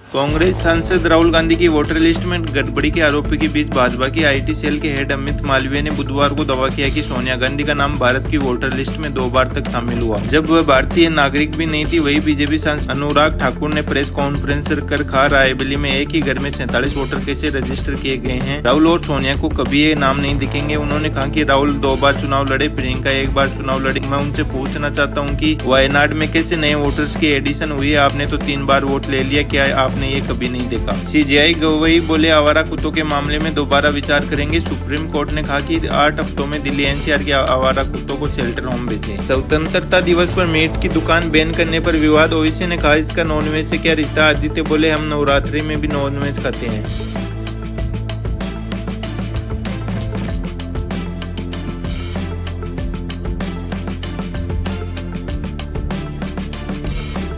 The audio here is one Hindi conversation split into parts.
कांग्रेस सांसद राहुल गांधी की वोटर लिस्ट में गड़बड़ी के आरोप के बीच भाजपा की आईटी सेल के हेड अमित मालवीय ने बुधवार को दावा किया कि सोनिया गांधी का नाम भारत की वोटर लिस्ट में 2 बार तक शामिल हुआ। जब वह भारतीय नागरिक भी नहीं थी, वही बीजेपी सांसद अनुराग ठाकुर ने प्रेस कॉन्फ्रेंस कर कहा रायबरेली में एक ही घर में 47 वोटर कैसे रजिस्टर किए गए हैं। राहुल और सोनिया को कभी ये नाम नहीं दिखेंगे। उन्होंने कहा कि राहुल 2 बार चुनाव लड़े, प्रियंका 1 बार चुनाव लड़ी। मैं उनसे पूछना चाहता हूँ कि वायनाड में कैसे नए वोटर्स की एडिशन हुई है? आपने तो 3 बार वोट ले लिया, क्या आपने ये कभी नहीं देखा? सीजेआई गवई बोले आवारा कुत्तों के मामले में दोबारा विचार करेंगे। सुप्रीम कोर्ट ने कहा कि 8 हफ्तों में दिल्ली एनसीआर के आवारा कुत्तों को शेल्टर होम भेजे। स्वतंत्रता दिवस पर मीट की दुकान बैन करने पर विवाद। ओवैसी ने कहा इसका नॉनवेज से क्या रिश्ता? आदित्य बोले हम नवरात्रि में भी नॉनवेज खाते हैं।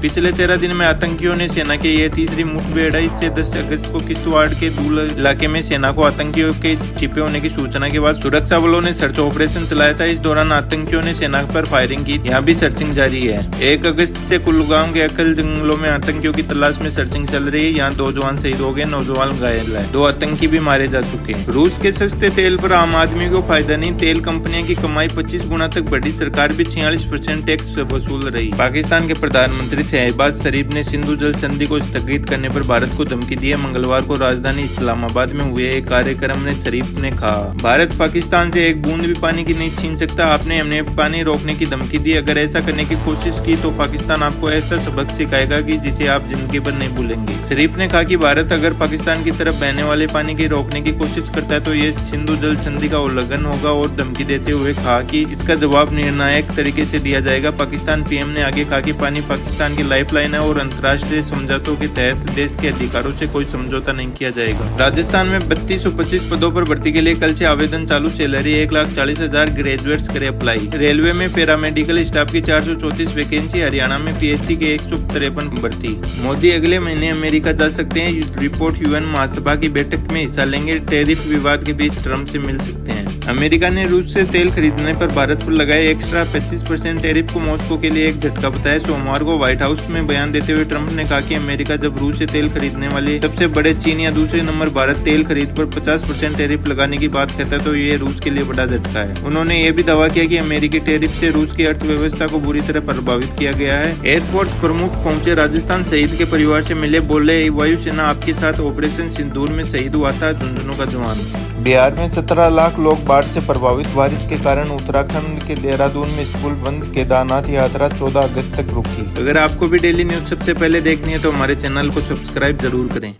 पिछले 13 दिन में आतंकियों ने सेना के ये तीसरी मुठभेड़ है। इससे 10 अगस्त को किश्तवाड़ के दूल इलाके में सेना को आतंकियों के छिपे होने की सूचना के बाद सुरक्षा बलों ने सर्च ऑपरेशन चलाया था। इस दौरान आतंकियों ने सेना पर फायरिंग की। यहाँ भी सर्चिंग जारी है। 1 अगस्त से कुलगाम के अकल जंगलों में आतंकियों की तलाश में सर्चिंग चल रही है। यहाँ 2 जवान शहीद हो गए, 9 जवान घायल है, 2 आतंकी भी मारे जा चुके हैं। रूस के सस्ते तेल पर आम आदमी को फायदा नहीं। तेल कंपनियों की कमाई 25 गुना तक बढ़ी। सरकार भी 46% टैक्स वसूल रही। पाकिस्तान के प्रधानमंत्री शहबाज शरीफ ने सिंधु जल संधि को स्थगित करने पर भारत को धमकी दी है। मंगलवार को राजधानी इस्लामाबाद में हुए एक कार्यक्रम में शरीफ ने कहा भारत पाकिस्तान से एक बूंद भी पानी की नहीं छीन सकता। आपने हमें पानी रोकने की धमकी दी। अगर ऐसा करने की कोशिश की तो पाकिस्तान आपको ऐसा सबक सिखाएगा कि जिसे आप जिंदगी भर नहीं भूलेंगे। शरीफ ने कहा कि भारत अगर पाकिस्तान की तरफ बहने वाले पानी की रोकने की कोशिश करता है तो ये सिंधु जल संधि का उल्लंघन होगा और धमकी देते हुए कहा कि इसका जवाब निर्णायक तरीके से दिया जाएगा। पाकिस्तान पीएम ने आगे कहा कि पानी पाकिस्तान की लाइफलाइन है और अंतर्राष्ट्रीय समझौतों के तहत देश के अधिकारों से कोई समझौता नहीं किया जाएगा। राजस्थान में 3225 पदों पर भर्ती के लिए कल से आवेदन चालू। सैलरी 1,40,000। ग्रेजुएट्स करे अप्लाई। रेलवे में पैरामेडिकल स्टाफ की 434 वैकेंसी। हरियाणा में पीएससी के 153 भर्ती। मोदी अगले महीने अमेरिका जा सकते हैं। रिपोर्ट यूएन महासभा की बैठक में हिस्सा लेंगे। टैरिफ विवाद के बीच ट्रंप से मिल सकते हैं। अमेरिका ने रूस से तेल खरीदने पर भारत पर लगाए एक्स्ट्रा 25% टैरिफ को मॉस्को के लिए एक झटका बताया। सोमवार को व्हाइट हाउस में बयान देते हुए ट्रंप ने कहा कि अमेरिका जब रूस से तेल खरीदने वाले सबसे बड़े चीन या दूसरे नंबर भारत तेल खरीद पर 50% टैरिफ लगाने की बात कहता है तो ये रूस के लिए बड़ा झटका है। उन्होंने ये भी दावा किया कि अमेरिकी टैरिफ से रूस की अर्थव्यवस्था को बुरी तरह प्रभावित किया गया है। एयरफोर्स प्रमुख पहुंचे राजस्थान। शहीद के परिवार से मिले। बोले वायुसेना आपके साथ ऑपरेशन सिंदूर में शहीद हुआ था झुंझुनू का जवान। बिहार में 17 लाख लोग बाढ़ से प्रभावित। बारिश के कारण उत्तराखंड के देहरादून में स्कूल बंद। केदारनाथ यात्रा 14 अगस्त तक रुकी। अगर आपको भी डेली न्यूज सबसे पहले देखनी है तो हमारे चैनल को सब्सक्राइब जरूर करें।